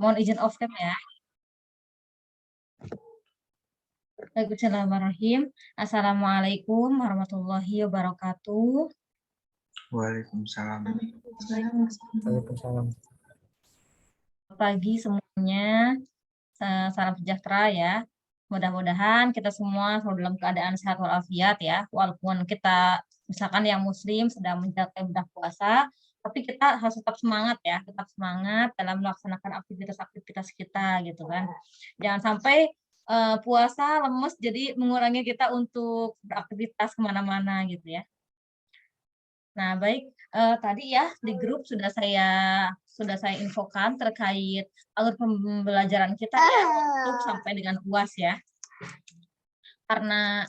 Mohon izin off cam ya. Bismillahirrahmanirrahim. Assalamualaikum warahmatullahi wabarakatuh. Waalaikumsalam. Waalaikumsalam. Pagi semuanya, salam sejahtera ya. Mudah-mudahan kita semua selalu dalam keadaan sehat walafiat ya. Walaupun kita misalkan yang muslim sedang menjalankan ibadah puasa, tapi kita harus tetap semangat ya, tetap semangat dalam melaksanakan aktivitas-aktivitas kita gitu kan. Jangan sampai puasa lemes jadi mengurangi kita untuk beraktivitas kemana-mana gitu ya. Nah, baik, tadi ya di grup sudah saya infokan terkait alur pembelajaran kita ya untuk sampai dengan UAS ya. Karena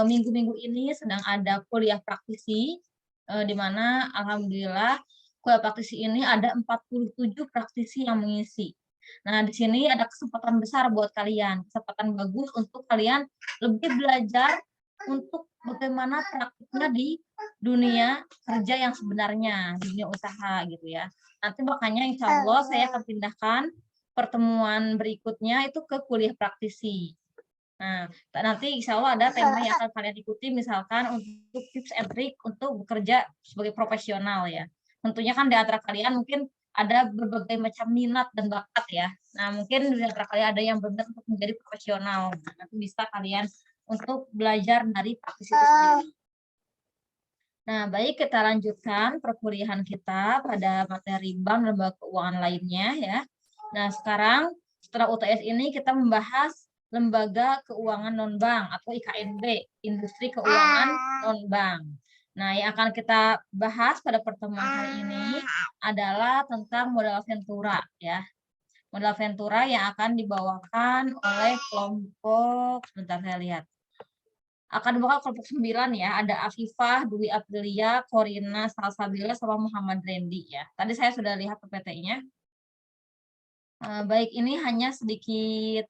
minggu-minggu ini sedang ada kuliah praktisi, di mana alhamdulillah kuliah praktisi ini ada 47 praktisi yang mengisi. Nah, di sini ada kesempatan besar buat kalian, kesempatan bagus untuk kalian lebih belajar untuk bagaimana praktiknya di dunia kerja yang sebenarnya, dunia usaha gitu ya. Nanti makanya insya Allah saya akan pindahkan pertemuan berikutnya itu ke kuliah praktisi. Nah, nanti insya Allah ada tema yang akan kalian ikuti, misalkan untuk tips and trick untuk bekerja sebagai profesional ya. Tentunya kan di antara kalian mungkin ada berbagai macam minat dan bakat ya. Nah, mungkin di antara kalian ada yang benar untuk menjadi profesional. Nah, nanti bisa kalian untuk belajar dari praktisi itu sendiri. Nah, baik kita lanjutkan perkuliahan kita pada materi bank dan lembaga keuangan lainnya ya. Nah, sekarang setelah UTS ini kita membahas lembaga keuangan non-bank atau IKNB, industri keuangan non-bank. Nah, yang akan kita bahas pada pertemuan kali ini adalah tentang modal ventura ya. Modal ventura yang akan dibawakan oleh kelompok, sebentar saya lihat. Akan dibawa kelompok 9 ya, ada Afifah, Dwi Aprilia, Korina, Salsabila, sama Muhammad Rendi ya. Tadi saya sudah lihat PPT-nya. Baik, ini hanya sedikit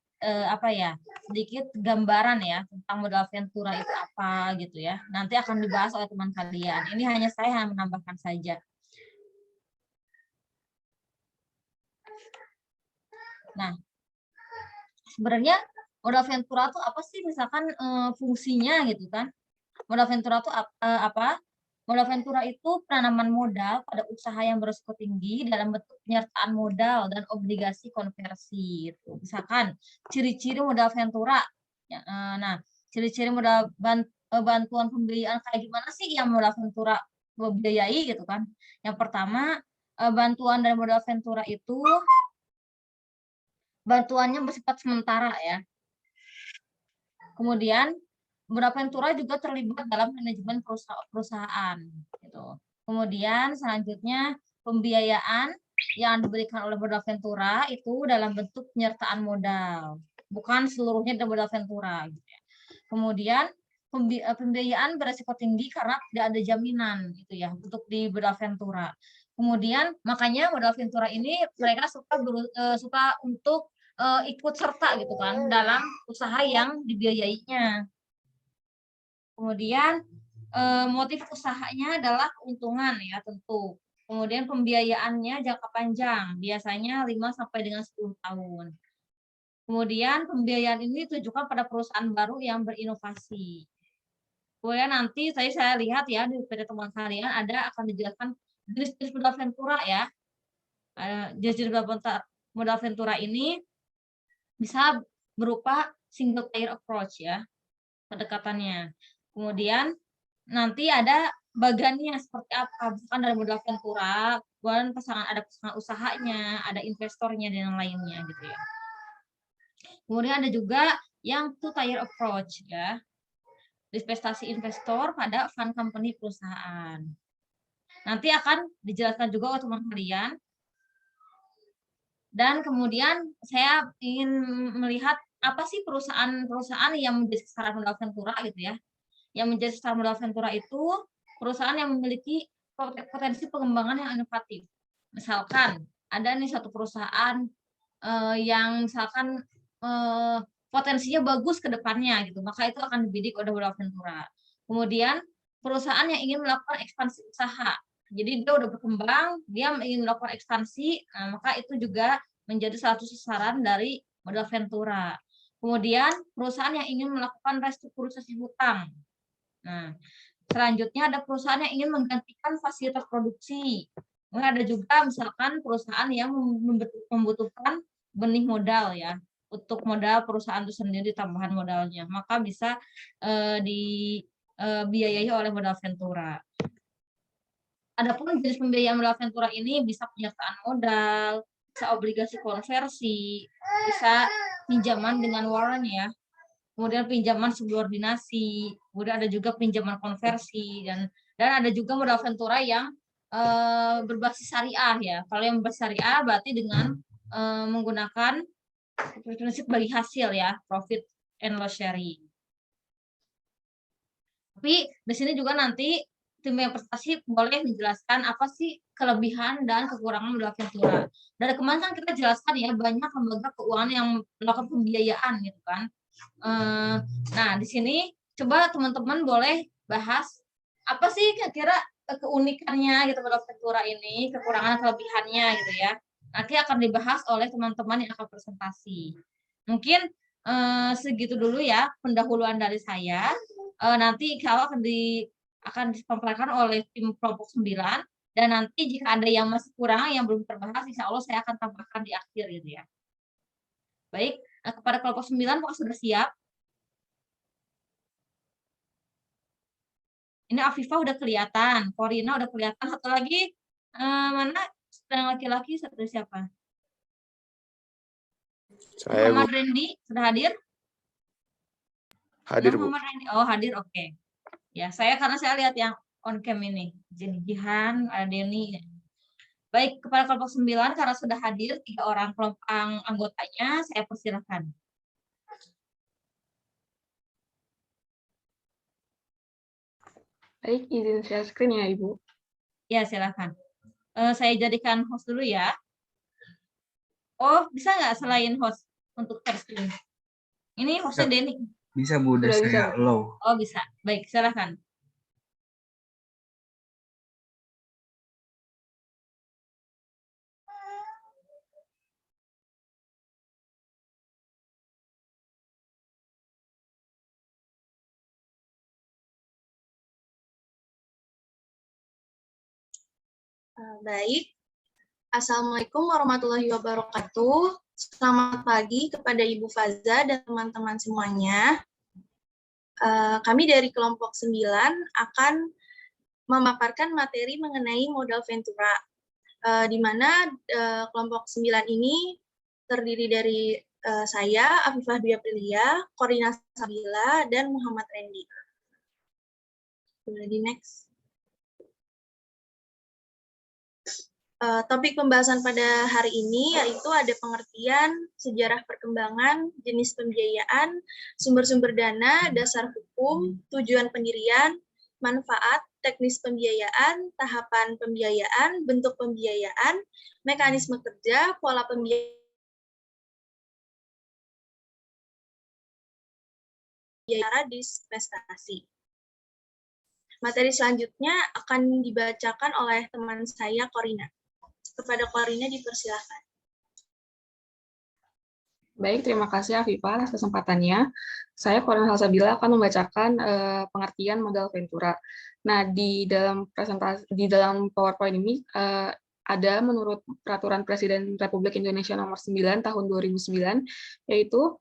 sedikit gambaran ya tentang modal ventura itu apa gitu ya. Nanti akan dibahas oleh teman kalian. Ini hanya saya yang menambahkan saja. Nah, sebenarnya modal ventura itu apa sih? Misalkan fungsinya gitu kan. Modal ventura itu apa? Modal ventura itu penanaman modal pada usaha yang berisiko tinggi dalam bentuk penyertaan modal dan obligasi konversi. Gitu. Misalkan ciri-ciri modal ventura. Ya, nah, ciri-ciri modal bantuan pembiayaan kayak gimana sih yang modal ventura biayai gitu kan? Yang pertama, bantuan dari modal ventura itu bantuannya bersifat sementara ya. Kemudian beberapa ventura juga terlibat dalam manajemen perusahaan gitu. Kemudian selanjutnya pembiayaan yang diberikan oleh modal ventura itu dalam bentuk penyertaan modal, bukan seluruhnya dari modal ventura gitu ya. Kemudian pembiayaan beresiko tinggi karena tidak ada jaminan gitu ya untuk di modal ventura. Kemudian makanya modal ventura ini mereka suka untuk ikut serta gitu kan dalam usaha yang dibiayainya. Kemudian motif usahanya adalah keuntungan ya tentu. Kemudian pembiayaannya jangka panjang, biasanya 5 sampai dengan 10 tahun. Kemudian pembiayaan ini ditujukan pada perusahaan baru yang berinovasi. Kemudian nanti saya lihat ya di teman kalian ada akan dijelaskan jenis-jenis modal ventura ya. Jenis-jenis modal ventura ini bisa berupa single payer approach ya pendekatannya. Kemudian nanti ada bagiannya seperti apa, bukan dari modal ventura, kemudian ada pasangan usahanya, ada investornya dan lainnya gitu ya. Kemudian ada juga yang two tier approach ya, investasi investor pada fund company perusahaan. Nanti akan dijelaskan juga oleh teman kalian. Dan kemudian saya ingin melihat apa sih perusahaan-perusahaan yang menjadi sasaran modal ventura gitu ya. Yang menjadi sasaran modal ventura itu perusahaan yang memiliki potensi pengembangan yang inovatif. Misalkan ada nih satu perusahaan yang misalkan potensinya bagus ke depannya gitu, maka itu akan dibidik oleh modal ventura. Kemudian perusahaan yang ingin melakukan ekspansi usaha. Jadi dia udah berkembang, dia ingin melakukan ekspansi, maka itu juga menjadi salah satu sasaran dari modal Ventura. Kemudian perusahaan yang ingin melakukan restrukturisasi hutang. Nah, selanjutnya ada perusahaan yang ingin menggantikan fasilitas produksi. Kemudian ada juga misalkan perusahaan yang membutuhkan benih modal ya, untuk modal perusahaan itu sendiri tambahan modalnya, maka bisa dibiayai oleh modal Ventura. Adapun jenis pembiayaan modal Ventura ini bisa penyertaan modal, bisa obligasi konversi, bisa pinjaman dengan warrant ya, kemudian pinjaman subordinasi, kemudian ada juga pinjaman konversi, dan ada juga modal Ventura yang berbasis syariah ya. Kalau yang berbasis syariah berarti dengan menggunakan prinsip bagi hasil ya, profit and loss sharing. Tapi di sini juga nanti tim investasi boleh menjelaskan apa sih kelebihan dan kekurangan modal Ventura. Dari kemarin kan kita jelaskan ya, banyak lembaga keuangan yang melakukan pembiayaan gitu kan. Nah, di sini coba teman-teman boleh bahas apa sih kira-kira keunikannya gitu modal Ventura ini, kekurangan kelebihannya gitu ya. Nanti akan dibahas oleh teman-teman yang akan presentasi. Mungkin segitu dulu ya pendahuluan dari saya. Nanti kalau akan disampaikan oleh tim kelompok 9, dan nanti jika ada yang masih kurang yang belum terbahas, insya Allah saya akan tambahkan di akhir gitu ya. Baik, kepada kelompok 9 apakah sudah siap? Ini Afifah udah kelihatan, Corina udah kelihatan, satu lagi mana yang laki-laki, satu siapa? Saya, Bu. Muhammad Randy sudah hadir? Hadir, Bu. Muhammad Randy, oh hadir, oke. Ya, karena saya lihat yang on cam ini, Jihan, ada Denny. Baik, kepada kelompok 9 karena sudah hadir 3 orang kelompok anggotanya, saya persilahkan. Baik, izin share screen ya, Ibu. Ya, silakan. Saya jadikan host dulu ya. Oh, bisa nggak selain host untuk share screen? Ini hostnya Denny. Bisa, Bu, udah Sudah saya bisa, Bu. allow. Oh, bisa. Baik, silakan. Baik. Assalamualaikum warahmatullahi wabarakatuh. Selamat pagi kepada Ibu Faza dan teman-teman semuanya. Kami dari kelompok 9 akan memaparkan materi mengenai modal Ventura, di mana kelompok 9 ini terdiri dari saya, Afifah Dwi Aprilia, Corina Sabila, dan Muhammad Randy. Boleh di next. Topik pembahasan pada hari ini yaitu ada pengertian, sejarah perkembangan, jenis pembiayaan, sumber-sumber dana, dasar hukum, tujuan pendirian, manfaat, teknis pembiayaan, tahapan pembiayaan, bentuk pembiayaan, mekanisme kerja, pola pembiayaan, disinvestasi. Materi selanjutnya akan dibacakan oleh teman saya, Corina. Kepada Corina dipersilakan. Baik, terima kasih Afifah atas kesempatannya. Saya Corina Salsabila akan membacakan pengertian modal Ventura. Nah, di dalam PowerPoint ini ada menurut Peraturan Presiden Republik Indonesia Nomor 9 Tahun 2009, yaitu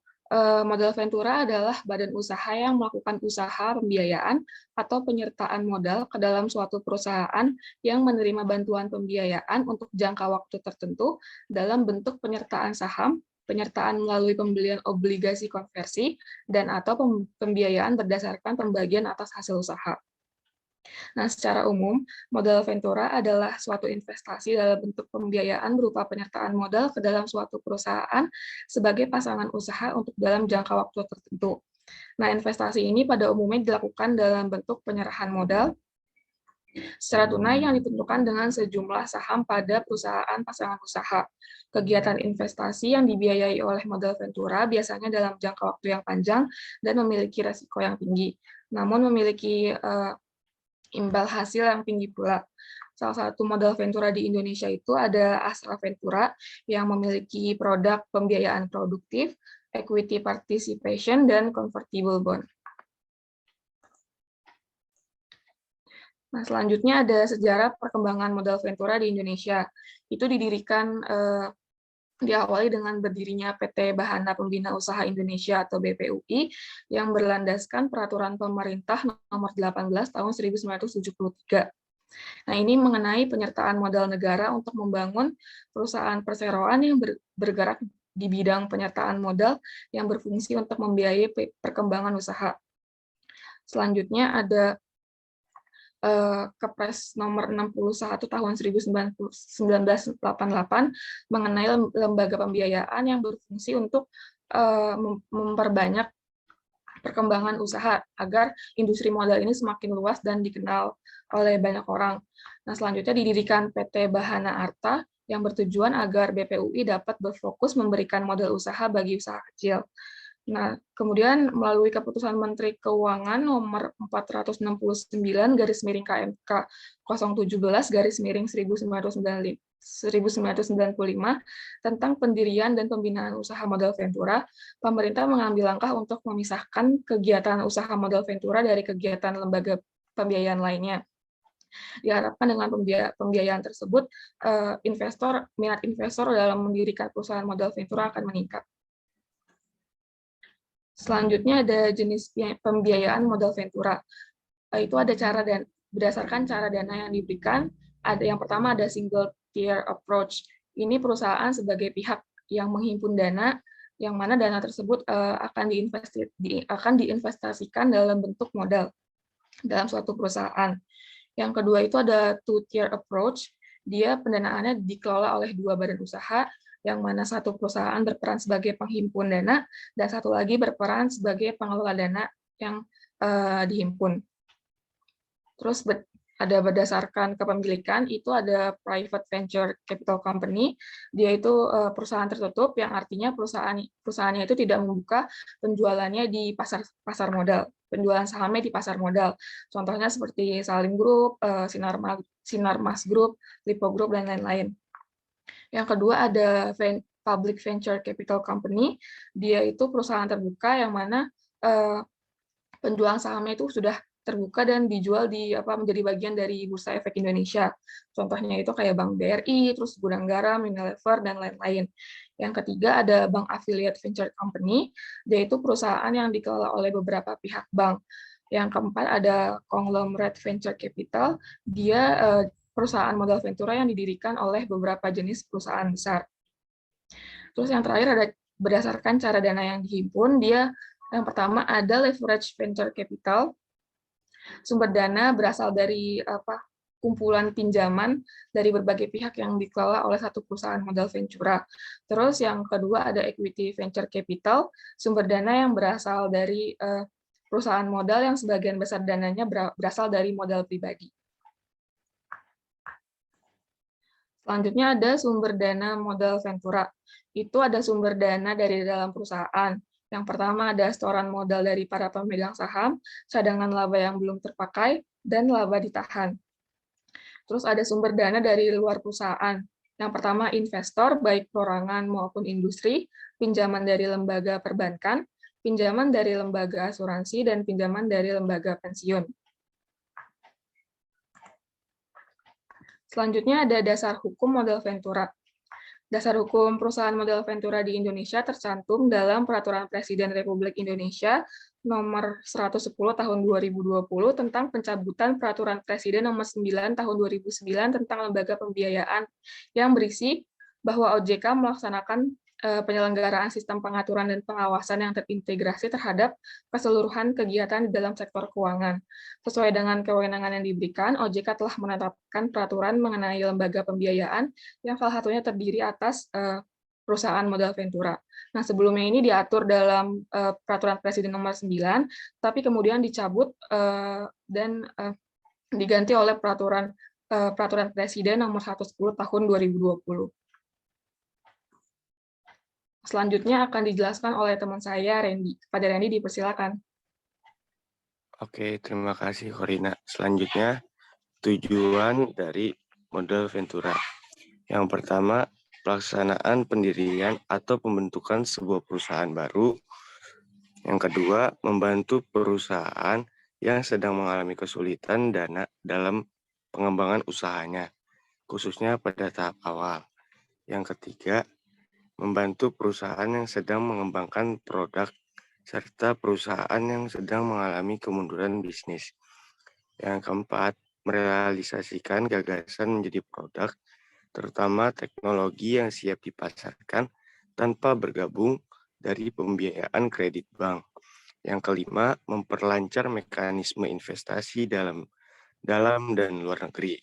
modal Ventura adalah badan usaha yang melakukan usaha pembiayaan atau penyertaan modal ke dalam suatu perusahaan yang menerima bantuan pembiayaan untuk jangka waktu tertentu dalam bentuk penyertaan saham, penyertaan melalui pembelian obligasi konversi, dan atau pembiayaan berdasarkan pembagian atas hasil usaha. Nah, secara umum, modal Ventura adalah suatu investasi dalam bentuk pembiayaan berupa penyertaan modal ke dalam suatu perusahaan sebagai pasangan usaha untuk dalam jangka waktu tertentu. Nah, investasi ini pada umumnya dilakukan dalam bentuk penyerahan modal secara tunai yang ditentukan dengan sejumlah saham pada perusahaan pasangan usaha. Kegiatan investasi yang dibiayai oleh modal Ventura biasanya dalam jangka waktu yang panjang dan memiliki risiko yang tinggi, namun memiliki imbal hasil yang tinggi pula. Salah satu modal Ventura di Indonesia itu ada Astra Ventura yang memiliki produk pembiayaan produktif, equity participation, dan convertible bond. Nah, selanjutnya ada sejarah perkembangan modal Ventura di Indonesia. Itu diawali dengan berdirinya PT Bahana Pembina Usaha Indonesia atau BPUI yang berlandaskan peraturan pemerintah nomor 18 tahun 1973. Nah, ini mengenai penyertaan modal negara untuk membangun perusahaan perseroan yang bergerak di bidang penyertaan modal yang berfungsi untuk membiayai perkembangan usaha. Selanjutnya ada Kepres nomor 61 tahun 1988 mengenai lembaga pembiayaan yang berfungsi untuk memperbanyak perkembangan usaha agar industri modal ini semakin luas dan dikenal oleh banyak orang. Nah, selanjutnya didirikan PT Bahana Arta yang bertujuan agar BPUI dapat berfokus memberikan modal usaha bagi usaha kecil. Nah, kemudian melalui keputusan Menteri Keuangan nomor 469 /KMK 017-1995 tentang pendirian dan pembinaan usaha modal Ventura, pemerintah mengambil langkah untuk memisahkan kegiatan usaha modal Ventura dari kegiatan lembaga pembiayaan lainnya. Diharapkan dengan pembiayaan tersebut, minat investor dalam mendirikan perusahaan modal Ventura akan meningkat. Selanjutnya ada jenis pembiayaan modal Ventura. Itu ada berdasarkan cara dana yang diberikan. Yang pertama ada single tier approach. Ini perusahaan sebagai pihak yang menghimpun dana, yang mana dana tersebut akan diinvestasikan dalam bentuk modal dalam suatu perusahaan. Yang kedua itu ada two tier approach. Dia pendanaannya dikelola oleh dua badan usaha, yang mana satu perusahaan berperan sebagai penghimpun dana, dan satu lagi berperan sebagai pengelola dana yang dihimpun. Terus ada berdasarkan kepemilikan, itu ada private venture capital company, dia itu perusahaan tertutup, yang artinya perusahaannya itu tidak membuka penjualannya di pasar modal, penjualan sahamnya di pasar modal. Contohnya seperti Salim Group, Sinarmas Group, Lipo Group, dan lain-lain. Yang kedua ada Public Venture Capital Company, dia itu perusahaan terbuka yang mana penjualan sahamnya itu sudah terbuka dan dijual menjadi bagian dari Bursa Efek Indonesia. Contohnya itu kayak Bank BRI, terus Gudang Garam, Unilever, dan lain-lain. Yang ketiga ada Bank Affiliate Venture Company, yaitu perusahaan yang dikelola oleh beberapa pihak bank. Yang keempat ada Conglomerate Venture Capital, dia perusahaan modal Ventura yang didirikan oleh beberapa jenis perusahaan besar. Terus yang terakhir ada berdasarkan cara dana yang dihimpun, dia yang pertama ada leverage venture capital. Sumber dana berasal dari kumpulan pinjaman dari berbagai pihak yang dikelola oleh satu perusahaan modal Ventura. Terus yang kedua ada equity venture capital, sumber dana yang berasal dari perusahaan modal yang sebagian besar dananya berasal dari modal pribadi. Selanjutnya ada sumber dana modal Ventura. Itu ada sumber dana dari dalam perusahaan. Yang pertama ada setoran modal dari para pemegang saham, cadangan laba yang belum terpakai, dan laba ditahan. Terus ada sumber dana dari luar perusahaan. Yang pertama investor, baik perorangan maupun industri, pinjaman dari lembaga perbankan, pinjaman dari lembaga asuransi, dan pinjaman dari lembaga pensiun. Selanjutnya ada dasar hukum modal Ventura. Dasar hukum perusahaan modal Ventura di Indonesia tercantum dalam Peraturan Presiden Republik Indonesia nomor 110 tahun 2020 tentang pencabutan Peraturan Presiden nomor 9 tahun 2009 tentang lembaga pembiayaan, yang berisi bahwa OJK melaksanakan penyelenggaraan sistem pengaturan dan pengawasan yang terintegrasi terhadap keseluruhan kegiatan di dalam sektor keuangan. Sesuai dengan kewenangan yang diberikan, OJK telah menetapkan peraturan mengenai lembaga pembiayaan yang salah satunya terdiri atas perusahaan modal Ventura. Nah, sebelumnya ini diatur dalam Peraturan Presiden nomor 9, tapi kemudian dicabut dan diganti oleh Peraturan Presiden nomor 110 tahun 2020. Selanjutnya akan dijelaskan oleh teman saya, Randy. Kepada Randy, dipersilakan. Oke, terima kasih, Corina. Selanjutnya, tujuan dari modal Ventura. Yang pertama, pelaksanaan pendirian atau pembentukan sebuah perusahaan baru. Yang kedua, membantu perusahaan yang sedang mengalami kesulitan dana dalam pengembangan usahanya, khususnya pada tahap awal. Yang ketiga, membantu perusahaan yang sedang mengembangkan produk serta perusahaan yang sedang mengalami kemunduran bisnis. Yang keempat, merealisasikan gagasan menjadi produk, terutama teknologi yang siap dipasarkan tanpa bergabung dari pembiayaan kredit bank. Yang kelima, memperlancar mekanisme investasi dalam dan luar negeri.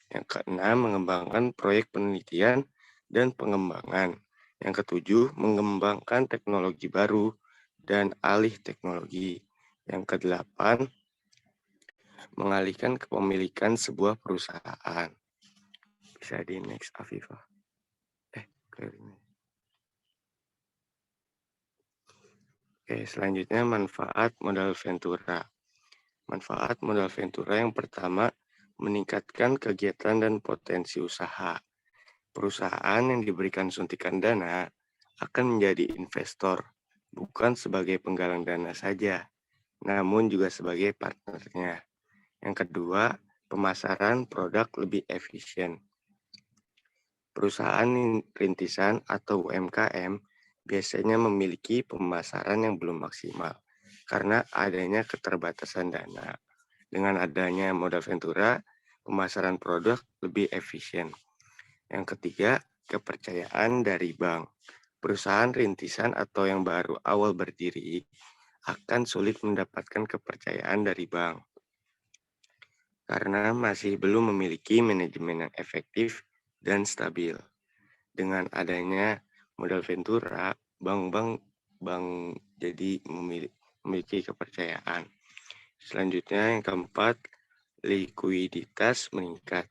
Yang keenam, mengembangkan proyek penelitian dan pengembangan. Yang ketujuh, mengembangkan teknologi baru dan alih teknologi. Yang kedelapan, mengalihkan kepemilikan sebuah perusahaan. Bisa di next, Afifah. Oke, selanjutnya manfaat modal Ventura. Manfaat modal Ventura yang pertama, meningkatkan kegiatan dan potensi usaha. Perusahaan yang diberikan suntikan dana akan menjadi investor, bukan sebagai penggalang dana saja, namun juga sebagai partnernya. Yang kedua, pemasaran produk lebih efisien. Perusahaan rintisan atau UMKM biasanya memiliki pemasaran yang belum maksimal karena adanya keterbatasan dana. Dengan adanya modal Ventura, pemasaran produk lebih efisien. Yang ketiga, kepercayaan dari bank. Perusahaan rintisan atau yang baru awal berdiri akan sulit mendapatkan kepercayaan dari bank karena masih belum memiliki manajemen yang efektif dan stabil. Dengan adanya modal Ventura, bank jadi memiliki kepercayaan. Selanjutnya yang keempat, likuiditas meningkat.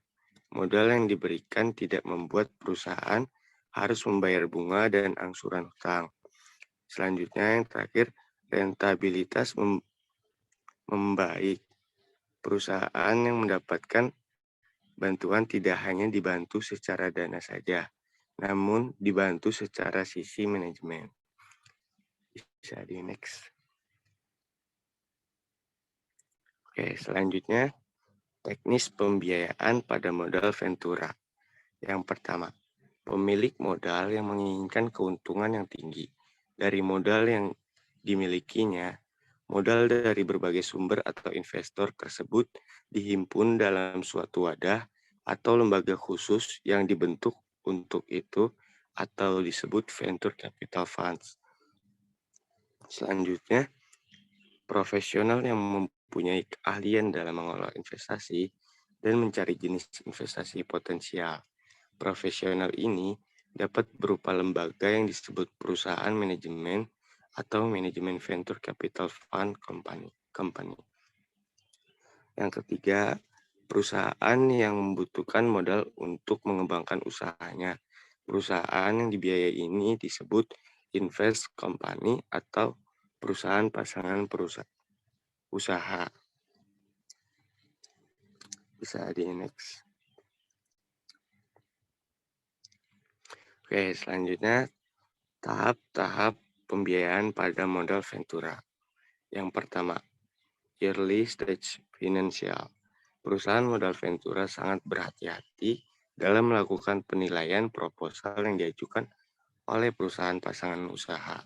Modal yang diberikan tidak membuat perusahaan harus membayar bunga dan angsuran hutang. Selanjutnya yang terakhir, rentabilitas membaik. Perusahaan yang mendapatkan bantuan tidak hanya dibantu secara dana saja, namun dibantu secara sisi manajemen. Bisa di next. Oke, selanjutnya teknis pembiayaan pada modal Ventura. Yang pertama, pemilik modal yang menginginkan keuntungan yang tinggi dari modal yang dimilikinya. Modal dari berbagai sumber atau investor tersebut dihimpun dalam suatu wadah atau lembaga khusus yang dibentuk untuk itu atau disebut venture capital funds. Selanjutnya, profesional yang mempunyai keahlian dalam mengelola investasi dan mencari jenis investasi potensial. Profesional ini dapat berupa lembaga yang disebut perusahaan manajemen atau manajemen venture capital fund company. Yang ketiga, perusahaan yang membutuhkan modal untuk mengembangkan usahanya. Perusahaan yang dibiayai ini disebut invest company atau perusahaan pasangan usaha. Bisa di next. Oke, selanjutnya tahap-tahap pembiayaan pada modal Ventura. Yang pertama, early stage financial. Perusahaan modal Ventura sangat berhati-hati dalam melakukan penilaian proposal yang diajukan oleh perusahaan pasangan usaha.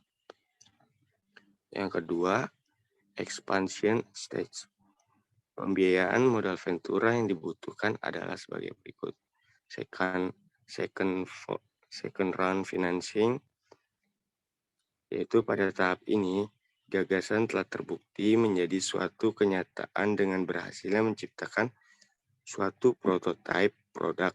Yang kedua, expansion stage. Pembiayaan modal Ventura yang dibutuhkan adalah sebagai berikut. Second round financing, yaitu pada tahap ini, gagasan telah terbukti menjadi suatu kenyataan dengan berhasilnya menciptakan suatu prototipe produk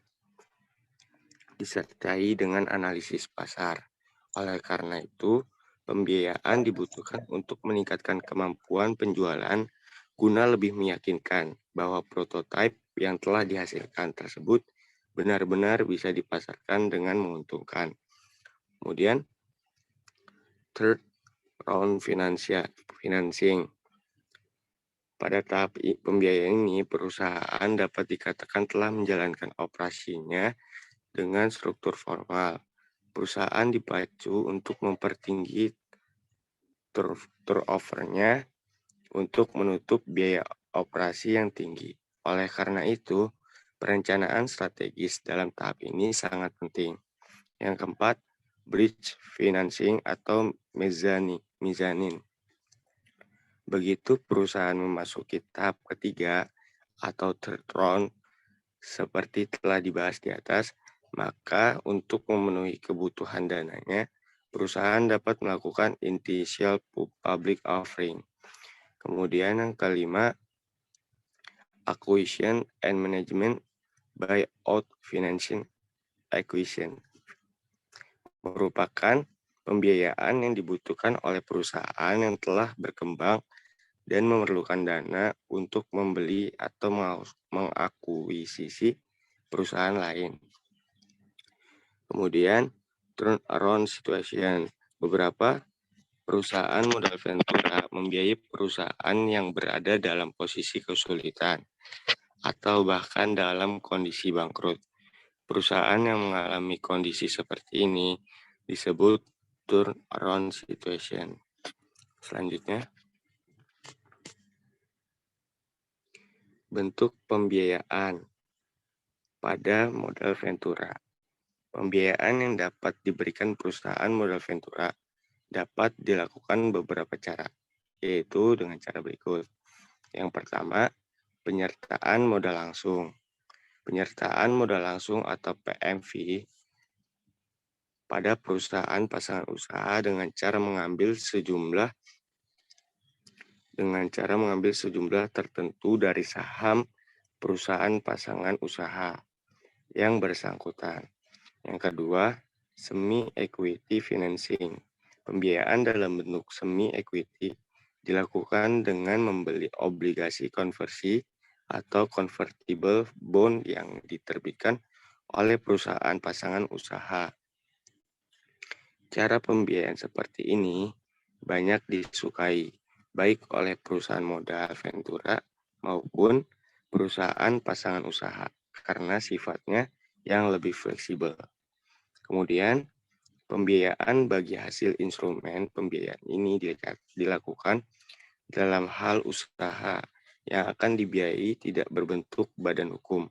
disertai dengan analisis pasar. Oleh karena itu, pembiayaan dibutuhkan untuk meningkatkan kemampuan penjualan guna lebih meyakinkan bahwa prototipe yang telah dihasilkan tersebut benar-benar bisa dipasarkan dengan menguntungkan. Kemudian, third round financing. Pada tahap pembiayaan ini, perusahaan dapat dikatakan telah menjalankan operasinya dengan struktur formal. Perusahaan dipacu untuk mempertinggi turnover-nya untuk menutup biaya operasi yang tinggi. Oleh karena itu, perencanaan strategis dalam tahap ini sangat penting. Yang keempat, bridge financing atau mezzanine. Begitu perusahaan memasuki tahap ketiga atau third round, seperti telah dibahas di atas, maka untuk memenuhi kebutuhan dananya, perusahaan dapat melakukan initial public offering. Kemudian yang kelima, acquisition and management buyout financing acquisition. Merupakan pembiayaan yang dibutuhkan oleh perusahaan yang telah berkembang dan memerlukan dana untuk membeli atau mengakuisisi perusahaan lain. Kemudian, turnaround situation. Beberapa perusahaan modal ventura membiayai perusahaan yang berada dalam posisi kesulitan atau bahkan dalam kondisi bangkrut. Perusahaan yang mengalami kondisi seperti ini disebut turnaround situation. Selanjutnya, bentuk pembiayaan pada modal ventura. Pembiayaan yang dapat diberikan perusahaan modal ventura dapat dilakukan beberapa cara, yaitu dengan cara berikut. Yang pertama, penyertaan modal langsung. Penyertaan modal langsung atau PMV pada perusahaan pasangan usaha dengan cara mengambil sejumlah tertentu dari saham perusahaan pasangan usaha yang bersangkutan. Yang kedua, semi-equity financing. Pembiayaan dalam bentuk semi-equity dilakukan dengan membeli obligasi konversi atau convertible bond yang diterbitkan oleh perusahaan pasangan usaha. Cara pembiayaan seperti ini banyak disukai, baik oleh perusahaan modal ventura maupun perusahaan pasangan usaha, karena sifatnya yang lebih fleksibel. Kemudian, pembiayaan bagi hasil instrumen pembiayaan ini dilakukan dalam hal usaha yang akan dibiayai tidak berbentuk badan hukum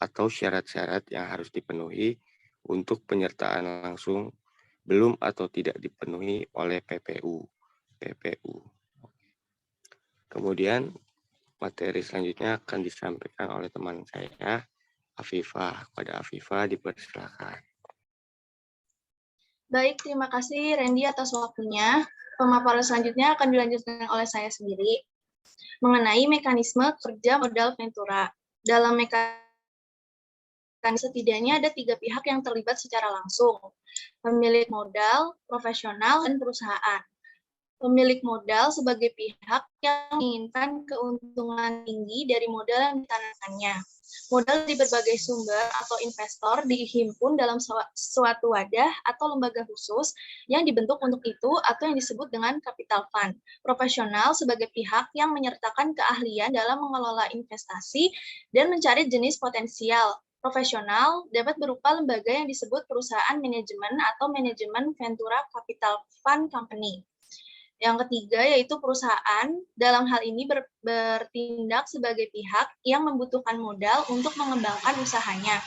atau syarat-syarat yang harus dipenuhi untuk penyertaan langsung belum atau tidak dipenuhi oleh PPU. Kemudian materi selanjutnya akan disampaikan oleh teman saya, Afifah. Kepada Afifah dipersilakan. Baik, terima kasih Randy atas waktunya. Pemaparan selanjutnya akan dilanjutkan oleh saya sendiri mengenai mekanisme kerja modal ventura. Dalam mekanisme setidaknya ada 3 pihak yang terlibat secara langsung, pemilik modal, profesional, dan perusahaan. Pemilik modal sebagai pihak yang menginginkan keuntungan tinggi dari modal yang ditanamkannya. Modal di berbagai sumber atau investor dihimpun dalam suatu wadah atau lembaga khusus yang dibentuk untuk itu atau yang disebut dengan capital fund. Profesional sebagai pihak yang menyertakan keahlian dalam mengelola investasi dan mencari jenis potensial. Profesional dapat berupa lembaga yang disebut perusahaan manajemen atau manajemen ventura capital fund company. Yang ketiga yaitu perusahaan, dalam hal ini bertindak sebagai pihak yang membutuhkan modal untuk mengembangkan usahanya.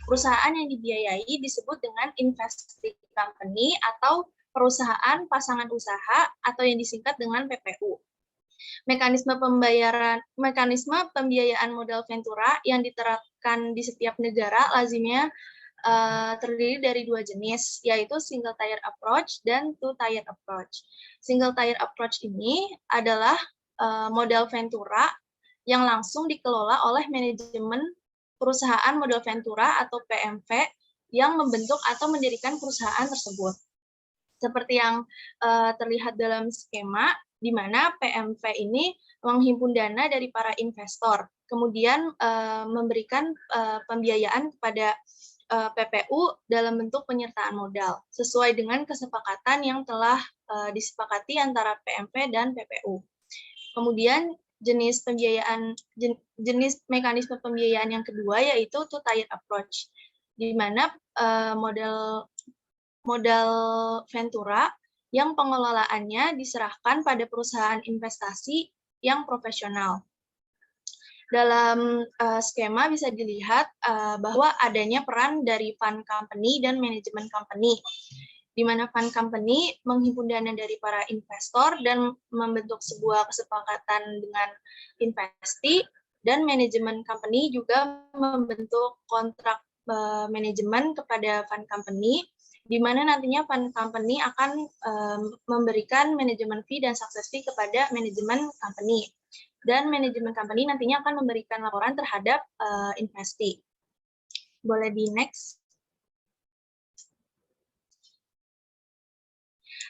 Perusahaan yang dibiayai disebut dengan investing company atau perusahaan pasangan usaha atau yang disingkat dengan PPU. Mekanisme pembiayaan modal ventura yang diterapkan di setiap negara lazimnya terdiri dari 2 jenis, yaitu single tier approach dan two tier approach. Single tier approach ini adalah modal ventura yang langsung dikelola oleh manajemen perusahaan modal ventura atau PMV yang membentuk atau mendirikan perusahaan tersebut. Seperti yang terlihat dalam skema, di mana PMV ini menghimpun dana dari para investor, kemudian memberikan pembiayaan kepada PPU dalam bentuk penyertaan modal, sesuai dengan kesepakatan yang telah disepakati antara PMV dan PPU. Kemudian jenis mekanisme pembiayaan yang kedua yaitu two-tiered approach, di mana modal ventura yang pengelolaannya diserahkan pada perusahaan investasi yang profesional. Dalam skema bisa dilihat bahwa adanya peran dari fund company dan manajemen company, di mana fund company menghimpun dana dari para investor dan membentuk sebuah kesepakatan dengan investi, dan manajemen company juga membentuk kontrak manajemen kepada fund company, di mana nantinya fund company akan memberikan manajemen fee dan success fee kepada manajemen company. Dan manajemen company nantinya akan memberikan laporan terhadap investi. Boleh di next.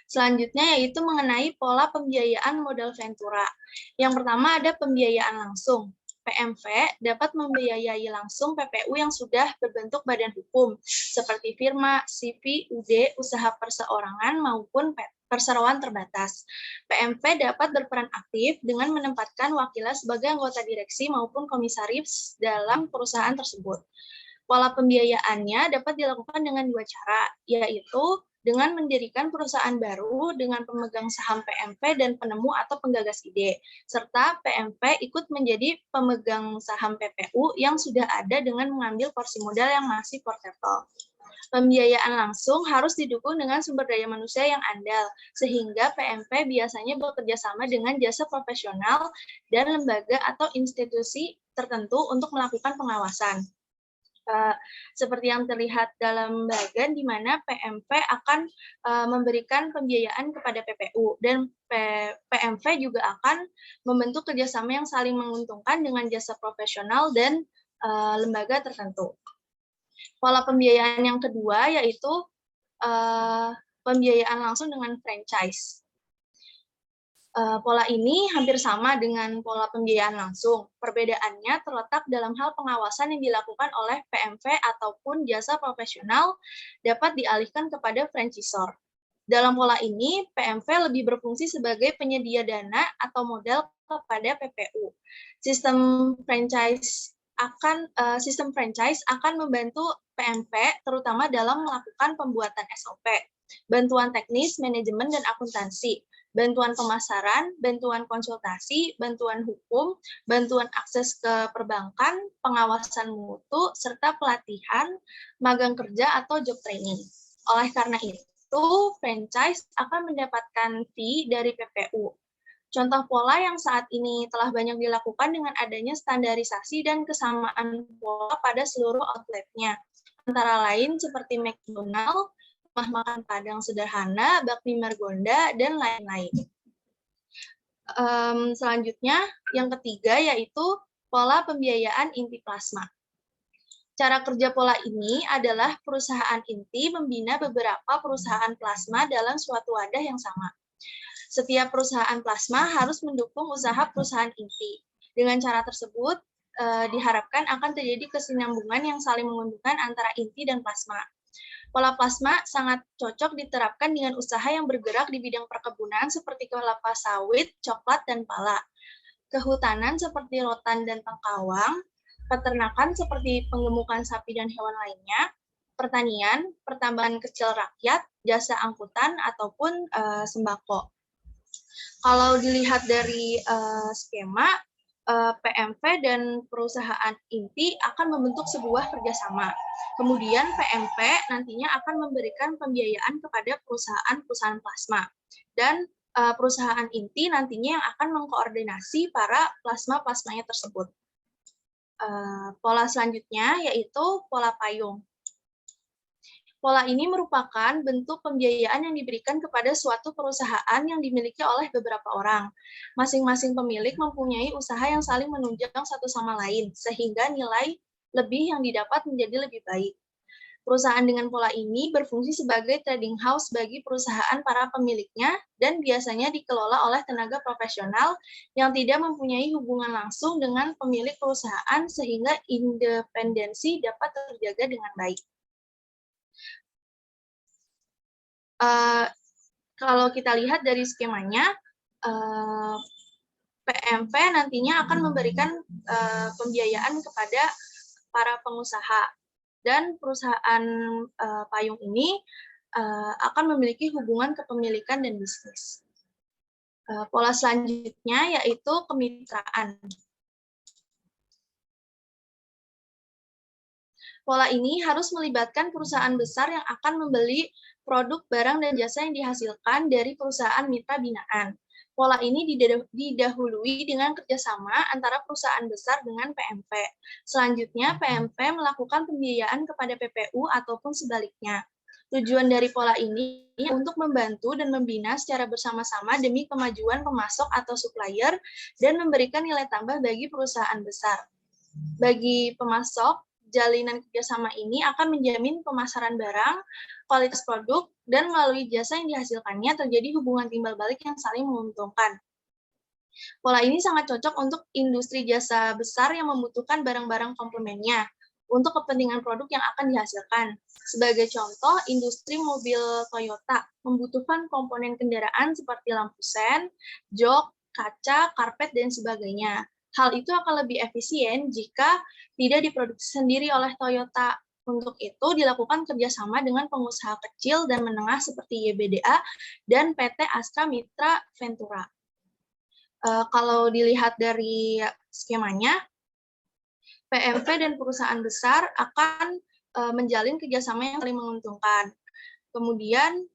Selanjutnya yaitu mengenai pola pembiayaan modal ventura. Yang pertama ada pembiayaan langsung. PMV dapat membiayai langsung PPU yang sudah berbentuk badan hukum, seperti firma, CV, UD, usaha perseorangan, maupun perseroan terbatas. PMV dapat berperan aktif dengan menempatkan wakilnya sebagai anggota direksi maupun komisaris dalam perusahaan tersebut. Pola pembiayaannya dapat dilakukan dengan dua cara, yaitu dengan mendirikan perusahaan baru dengan pemegang saham PMV dan penemu atau penggagas ide, serta PMV ikut menjadi pemegang saham PPU yang sudah ada dengan mengambil porsi modal yang masih portable. Pembiayaan langsung harus didukung dengan sumber daya manusia yang andal, sehingga PMV biasanya bekerja sama dengan jasa profesional dan lembaga atau institusi tertentu untuk melakukan pengawasan. Seperti yang terlihat dalam bagian di mana PMV akan memberikan pembiayaan kepada PPU, dan PMV juga akan membentuk kerjasama yang saling menguntungkan dengan jasa profesional dan lembaga tertentu. Pola pembiayaan yang kedua yaitu pembiayaan langsung dengan franchise. Pola ini hampir sama dengan pola pembiayaan langsung. Perbedaannya terletak dalam hal pengawasan yang dilakukan oleh PMV ataupun jasa profesional dapat dialihkan kepada franchisor. Dalam pola ini, PMV lebih berfungsi sebagai penyedia dana atau modal kepada PPU. Sistem franchise akan membantu PMV terutama dalam melakukan pembuatan SOP, bantuan teknis, manajemen, dan akuntansi, bantuan pemasaran, bantuan konsultasi, bantuan hukum, bantuan akses ke perbankan, pengawasan mutu, serta pelatihan, magang kerja, atau job training. Oleh karena itu, franchise akan mendapatkan fee dari PPU. Contoh pola yang saat ini telah banyak dilakukan dengan adanya standarisasi dan kesamaan pola pada seluruh outletnya, antara lain seperti McDonald, Rumah Makan Padang Sederhana, Bakmi Margonda, dan lain-lain. Selanjutnya, yang ketiga yaitu pola pembiayaan inti plasma. Cara kerja pola ini adalah perusahaan inti membina beberapa perusahaan plasma dalam suatu wadah yang sama. Setiap perusahaan plasma harus mendukung usaha perusahaan inti. Dengan cara tersebut, diharapkan akan terjadi kesinambungan yang saling menguntungkan antara inti dan plasma. Pola plasma sangat cocok diterapkan dengan usaha yang bergerak di bidang perkebunan seperti kelapa sawit, coklat, dan pala. Kehutanan seperti rotan dan tengkawang, peternakan seperti penggemukan sapi dan hewan lainnya, pertanian, pertambangan kecil rakyat, jasa angkutan, ataupun sembako. Kalau dilihat dari skema, PMV dan perusahaan inti akan membentuk sebuah kerjasama. Kemudian PMV nantinya akan memberikan pembiayaan kepada perusahaan-perusahaan plasma. Dan perusahaan inti nantinya yang akan mengkoordinasi para plasma-plasmanya tersebut. Pola selanjutnya yaitu pola payung. Pola ini merupakan bentuk pembiayaan yang diberikan kepada suatu perusahaan yang dimiliki oleh beberapa orang. Masing-masing pemilik mempunyai usaha yang saling menunjang satu sama lain, sehingga nilai lebih yang didapat menjadi lebih baik. Perusahaan dengan pola ini berfungsi sebagai trading house bagi perusahaan para pemiliknya dan biasanya dikelola oleh tenaga profesional yang tidak mempunyai hubungan langsung dengan pemilik perusahaan sehingga independensi dapat terjaga dengan baik. Kalau kita lihat dari skemanya, PMV nantinya akan memberikan pembiayaan kepada para pengusaha, dan perusahaan payung ini akan memiliki hubungan kepemilikan dan bisnis. Pola selanjutnya yaitu kemitraan. Pola ini harus melibatkan perusahaan besar yang akan membeli produk, barang, dan jasa yang dihasilkan dari perusahaan mitra binaan. Pola ini didahului dengan kerjasama antara perusahaan besar dengan PMV. Selanjutnya, PMV melakukan pembiayaan kepada PPU ataupun sebaliknya. Tujuan dari pola ini untuk membantu dan membina secara bersama-sama demi kemajuan pemasok atau supplier dan memberikan nilai tambah bagi perusahaan besar. Bagi pemasok, jalinan kerjasama ini akan menjamin pemasaran barang, kualitas produk, dan melalui jasa yang dihasilkannya terjadi hubungan timbal balik yang saling menguntungkan. Pola ini sangat cocok untuk industri jasa besar yang membutuhkan barang-barang komplemennya untuk kepentingan produk yang akan dihasilkan. Sebagai contoh, industri mobil Toyota membutuhkan komponen kendaraan seperti lampu sen, jok, kaca, karpet, dan sebagainya. Hal itu akan lebih efisien jika tidak diproduksi sendiri oleh Toyota. Untuk itu dilakukan kerjasama dengan pengusaha kecil dan menengah seperti YBDA dan PT Astra Mitra Ventura. Kalau dilihat dari skemanya, PMV dan perusahaan besar akan menjalin kerjasama yang saling menguntungkan. Kemudian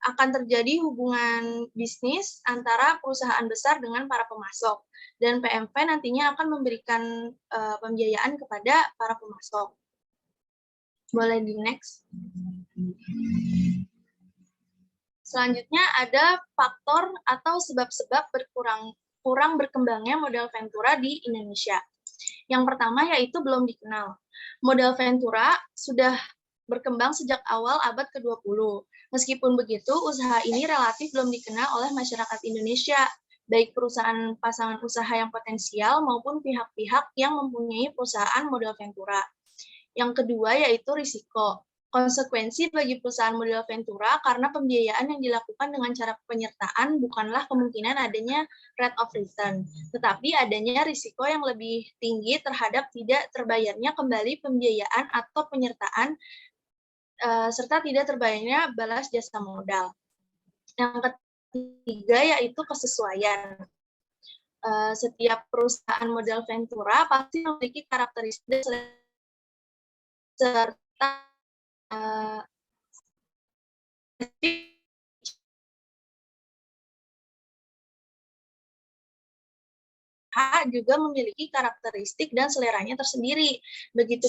akan terjadi hubungan bisnis antara perusahaan besar dengan para pemasok. Dan PMV nantinya akan memberikan pembiayaan kepada para pemasok. Boleh di next. Selanjutnya ada faktor atau sebab-sebab kurang berkembangnya modal Ventura di Indonesia. Yang pertama yaitu belum dikenal. Modal Ventura sudah berkembang sejak awal abad ke-20. Meskipun begitu, usaha ini relatif belum dikenal oleh masyarakat Indonesia, baik perusahaan pasangan usaha yang potensial maupun pihak-pihak yang mempunyai perusahaan modal Ventura. Yang kedua yaitu risiko. Konsekuensi bagi perusahaan modal Ventura karena pembiayaan yang dilakukan dengan cara penyertaan bukanlah kemungkinan adanya rate of return, tetapi adanya risiko yang lebih tinggi terhadap tidak terbayarnya kembali pembiayaan atau penyertaan serta tidak terbayarnya balas jasa modal. Yang ketiga yaitu kesesuaian. Setiap perusahaan modal Ventura pasti memiliki karakteristik serta juga memiliki karakteristik dan seleranya tersendiri. Begitu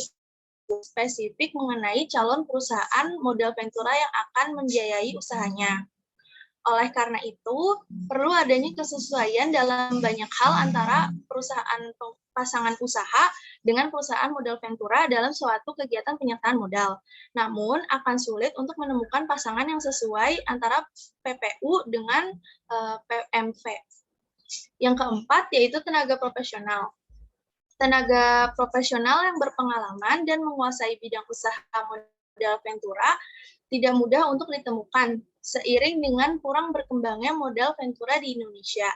spesifik mengenai calon perusahaan modal Ventura yang akan membiayai usahanya. Oleh karena itu, perlu adanya kesesuaian dalam banyak hal antara perusahaan pasangan usaha dengan perusahaan modal Ventura dalam suatu kegiatan penyertaan modal. Namun, akan sulit untuk menemukan pasangan yang sesuai antara PPU dengan PMV. Yang keempat, yaitu tenaga profesional. Tenaga profesional yang berpengalaman dan menguasai bidang usaha modal Ventura tidak mudah untuk ditemukan, seiring dengan kurang berkembangnya modal Ventura di Indonesia.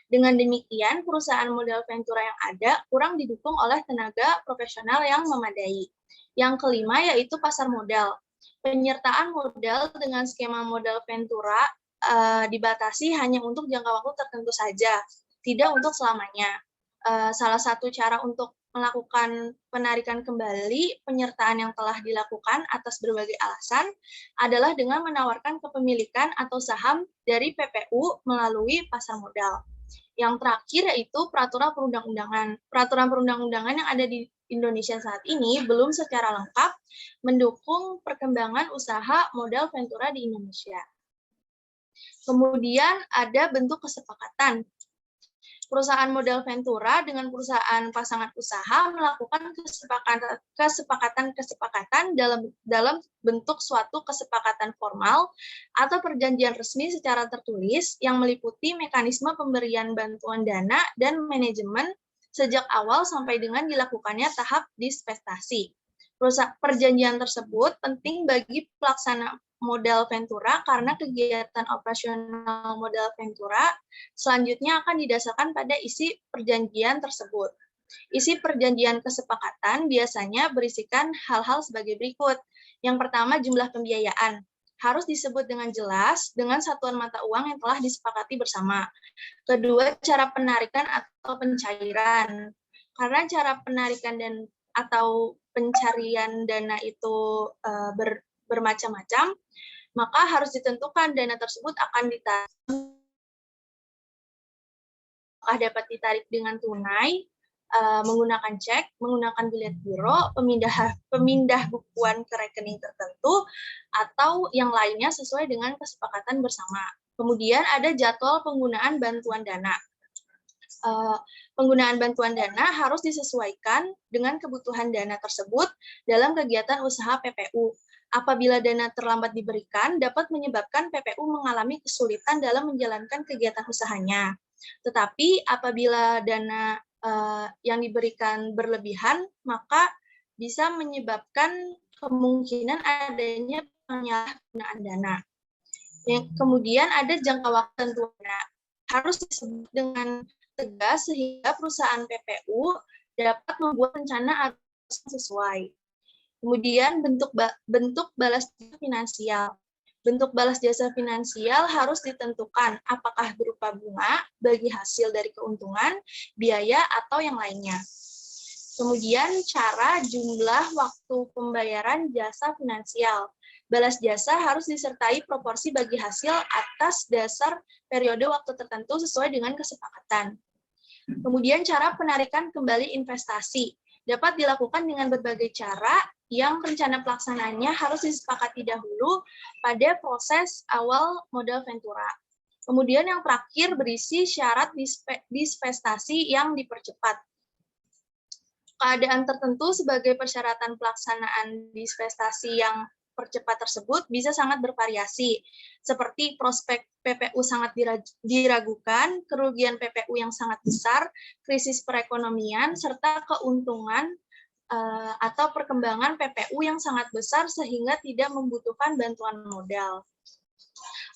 Dengan demikian, perusahaan modal Ventura yang ada kurang didukung oleh tenaga profesional yang memadai. Yang kelima yaitu pasar modal. Penyertaan modal dengan skema modal Ventura dibatasi hanya untuk jangka waktu tertentu saja, tidak untuk selamanya. Salah satu cara untuk melakukan penarikan kembali penyertaan yang telah dilakukan atas berbagai alasan adalah dengan menawarkan kepemilikan atau saham dari PPU melalui pasar modal. Yang terakhir yaitu peraturan perundang-undangan. Peraturan perundang-undangan yang ada di Indonesia saat ini belum secara lengkap mendukung perkembangan usaha modal Ventura di Indonesia. Kemudian ada bentuk kesepakatan. Perusahaan modal Ventura dengan perusahaan pasangan usaha melakukan kesepakatan dalam bentuk suatu kesepakatan formal atau perjanjian resmi secara tertulis yang meliputi mekanisme pemberian bantuan dana dan manajemen sejak awal sampai dengan dilakukannya tahap dispensasi. Perjanjian tersebut penting bagi pelaksana modal Ventura karena kegiatan operasional modal Ventura selanjutnya akan didasarkan pada isi perjanjian tersebut. Isi perjanjian kesepakatan biasanya berisikan hal-hal sebagai berikut. Yang pertama, jumlah pembiayaan. Harus disebut dengan jelas dengan satuan mata uang yang telah disepakati bersama. Kedua, cara penarikan atau pencairan. Karena cara penarikan dan atau pencarian dana itu bermacam-macam, maka harus ditentukan dana tersebut akan ditarik, dapat ditarik dengan tunai, menggunakan cek, menggunakan bilet biro, pemindah bukuan ke rekening tertentu, atau yang lainnya sesuai dengan kesepakatan bersama. Kemudian ada jadwal penggunaan bantuan dana. Penggunaan bantuan dana harus disesuaikan dengan kebutuhan dana tersebut dalam kegiatan usaha PPU. Apabila dana terlambat diberikan, dapat menyebabkan PPU mengalami kesulitan dalam menjalankan kegiatan usahanya. Tetapi apabila dana yang diberikan berlebihan, maka bisa menyebabkan kemungkinan adanya penyalahgunaan dana. Kemudian ada jangka waktu dana. Harus disebut dengan tegas sehingga perusahaan PPU dapat membuat rencana sesuai. Kemudian bentuk balas jasa finansial. Bentuk balas jasa finansial harus ditentukan apakah berupa bunga bagi hasil dari keuntungan, biaya, atau yang lainnya. Kemudian cara, jumlah, waktu pembayaran jasa finansial. Balas jasa harus disertai proporsi bagi hasil atas dasar periode waktu tertentu sesuai dengan kesepakatan. Kemudian cara penarikan kembali investasi dapat dilakukan dengan berbagai cara yang rencana pelaksanaannya harus disepakati dahulu pada proses awal modal Ventura. Kemudian yang terakhir berisi syarat dispensasi yang dipercepat. Keadaan tertentu sebagai persyaratan pelaksanaan dispensasi yang percepat tersebut bisa sangat bervariasi, seperti prospek PPU sangat diragukan, kerugian PPU yang sangat besar, krisis perekonomian, serta keuntungan atau perkembangan PPU yang sangat besar sehingga tidak membutuhkan bantuan modal.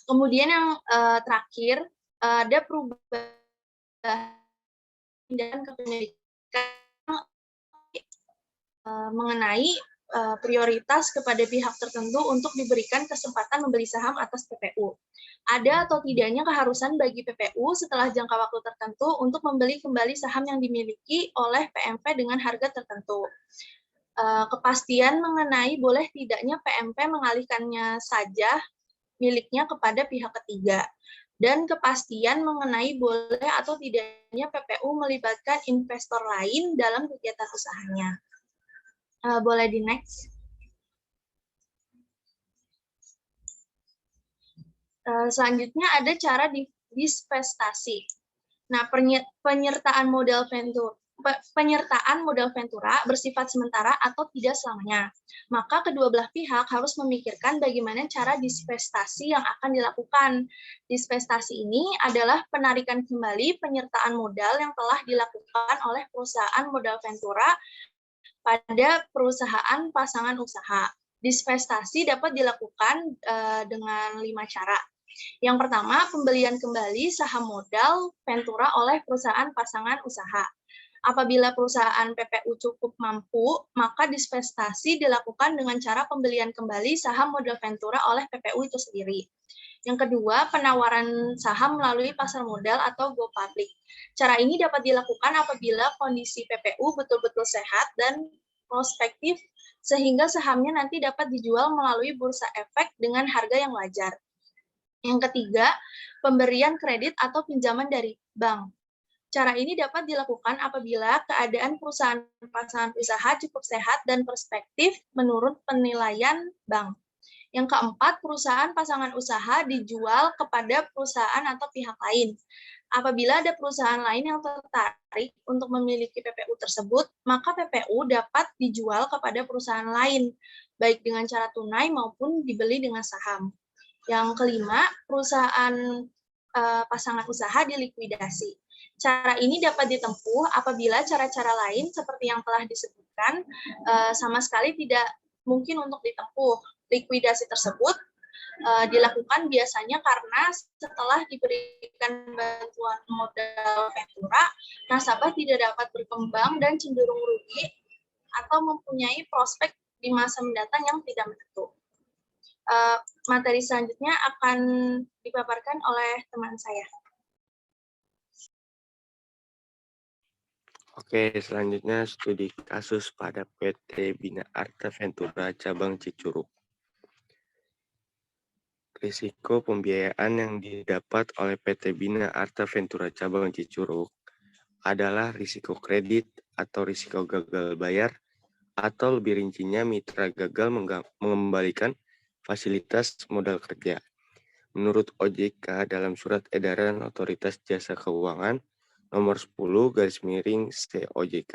Kemudian yang terakhir, ada perubahan dan kepemilikan mengenai prioritas kepada pihak tertentu untuk diberikan kesempatan membeli saham atas PPU. Ada atau tidaknya keharusan bagi PPU setelah jangka waktu tertentu untuk membeli kembali saham yang dimiliki oleh PMP dengan harga tertentu. Kepastian mengenai boleh tidaknya PMP mengalihkannya saja miliknya kepada pihak ketiga. Dan kepastian mengenai boleh atau tidaknya PPU melibatkan investor lain dalam kegiatan usahanya. Boleh di next. Selanjutnya ada cara dispensasi. Nah, penyertaan modal Ventura bersifat sementara atau tidak selamanya. Maka kedua belah pihak harus memikirkan bagaimana cara dispensasi yang akan dilakukan. Dispensasi ini adalah penarikan kembali penyertaan modal yang telah dilakukan oleh perusahaan modal Ventura pada perusahaan pasangan usaha. Dispensasi dapat dilakukan dengan 5 cara. Yang pertama, pembelian kembali saham modal Ventura oleh perusahaan pasangan usaha. Apabila perusahaan PPU cukup mampu, maka dispensasi dilakukan dengan cara pembelian kembali saham modal Ventura oleh PPU itu sendiri. Yang kedua, penawaran saham melalui pasar modal atau go public. Cara ini dapat dilakukan apabila kondisi PPU betul-betul sehat dan prospektif, sehingga sahamnya nanti dapat dijual melalui bursa efek dengan harga yang wajar. Yang ketiga, pemberian kredit atau pinjaman dari bank. Cara ini dapat dilakukan apabila keadaan perusahaan pasangan usaha cukup sehat dan perspektif menurut penilaian bank. Yang keempat, perusahaan pasangan usaha dijual kepada perusahaan atau pihak lain. Apabila ada perusahaan lain yang tertarik untuk memiliki PPU tersebut, maka PPU dapat dijual kepada perusahaan lain, baik dengan cara tunai maupun dibeli dengan saham. Yang kelima, perusahaan pasangan usaha dilikuidasi. Cara ini dapat ditempuh apabila cara-cara lain seperti yang telah disebutkan sama sekali tidak mungkin untuk ditempuh. Likuidasi tersebut dilakukan biasanya karena setelah diberikan bantuan modal Ventura, nasabah tidak dapat berkembang dan cenderung rugi atau mempunyai prospek di masa mendatang yang tidak menentu. Materi selanjutnya akan dipaparkan oleh teman saya. Oke, selanjutnya studi kasus pada PT Bina Arta Ventura cabang Cicurug. Risiko pembiayaan yang didapat oleh PT Bina Arta Ventura cabang Cicurug adalah risiko kredit atau risiko gagal bayar, atau lebih rincinya mitra gagal mengembalikan fasilitas modal kerja. Menurut OJK dalam Surat Edaran Otoritas Jasa Keuangan nomor 10/COJK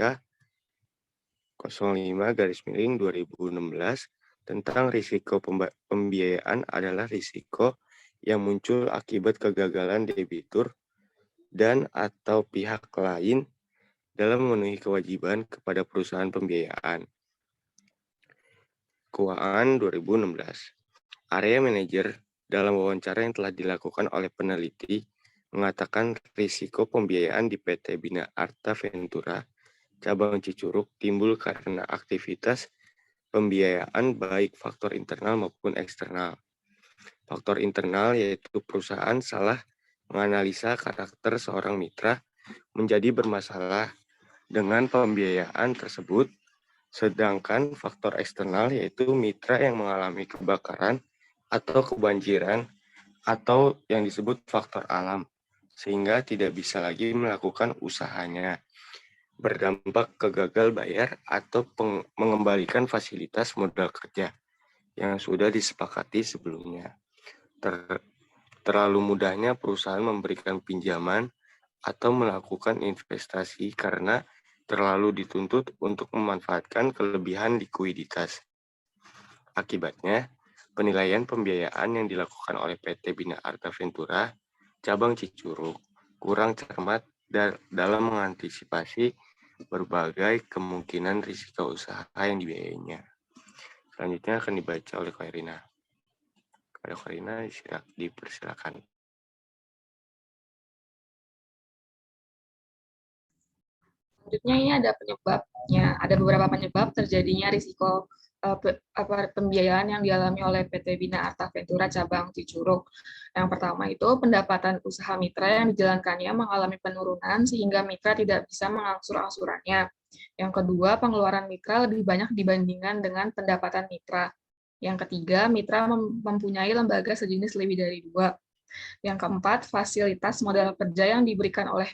05/2016 tentang risiko pembiayaan adalah risiko yang muncul akibat kegagalan debitur dan atau pihak lain dalam memenuhi kewajiban kepada perusahaan pembiayaan. Keuangan 2016. Area manajer dalam wawancara yang telah dilakukan oleh peneliti mengatakan risiko pembiayaan di PT Bina Arta Ventura cabang Cicurug timbul karena aktivitas pembiayaan baik faktor internal maupun eksternal. Faktor internal yaitu perusahaan salah menganalisa karakter seorang mitra menjadi bermasalah dengan pembiayaan tersebut, sedangkan faktor eksternal yaitu mitra yang mengalami kebakaran atau kebanjiran atau yang disebut faktor alam, sehingga tidak bisa lagi melakukan usahanya, berdampak ke gagal bayar atau mengembalikan fasilitas modal kerja yang sudah disepakati sebelumnya. Terlalu mudahnya perusahaan memberikan pinjaman atau melakukan investasi karena terlalu dituntut untuk memanfaatkan kelebihan likuiditas. Akibatnya, penilaian pembiayaan yang dilakukan oleh PT Bina Arta Ventura cabang Cicurug kurang cermat dalam mengantisipasi berbagai kemungkinan risiko usaha yang dibiayainya. Selanjutnya akan dibaca oleh Khairina. Khairina dipersilakan. Selanjutnya ini ada penyebabnya. Ada beberapa penyebab terjadinya risiko pembiayaan yang dialami oleh PT Bina Arta Ventura cabang Cicurug. Yang pertama itu pendapatan usaha mitra yang dijalankannya mengalami penurunan sehingga mitra tidak bisa mengangsur angsurannya. Yang kedua, pengeluaran mitra lebih banyak dibandingkan dengan pendapatan mitra. Yang ketiga, mitra mempunyai lembaga sejenis lebih dari 2. Yang keempat, fasilitas modal kerja yang diberikan oleh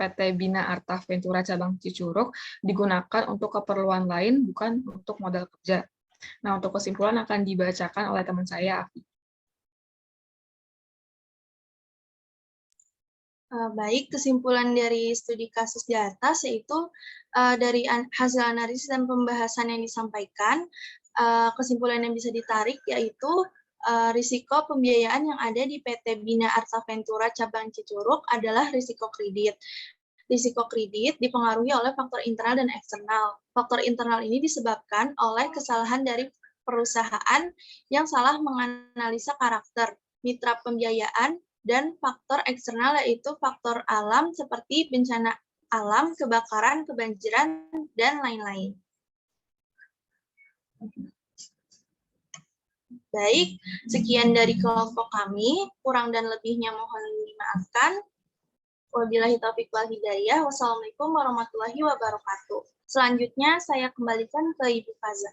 PT Bina Arta Ventura cabang Cicurug digunakan untuk keperluan lain, bukan untuk modal kerja. Nah, untuk kesimpulan akan dibacakan oleh teman saya, Afi. Baik, kesimpulan dari studi kasus di atas yaitu dari hasil analisis dan pembahasan yang disampaikan, kesimpulan yang bisa ditarik yaitu risiko pembiayaan yang ada di PT Bina Arta Ventura cabang Cicurug adalah risiko kredit. Risiko kredit dipengaruhi oleh faktor internal dan eksternal. Faktor internal ini disebabkan oleh kesalahan dari perusahaan yang salah menganalisa karakter, mitra pembiayaan, dan faktor eksternal yaitu faktor alam seperti bencana alam, kebakaran, kebanjiran, dan lain-lain. Baik, sekian dari kelompok kami. Kurang dan lebihnya mohon dimaafkan. Wabillahi taufiq wal hidayah. Wassalamualaikum warahmatullahi wabarakatuh. Selanjutnya saya kembalikan ke Ibu Faza.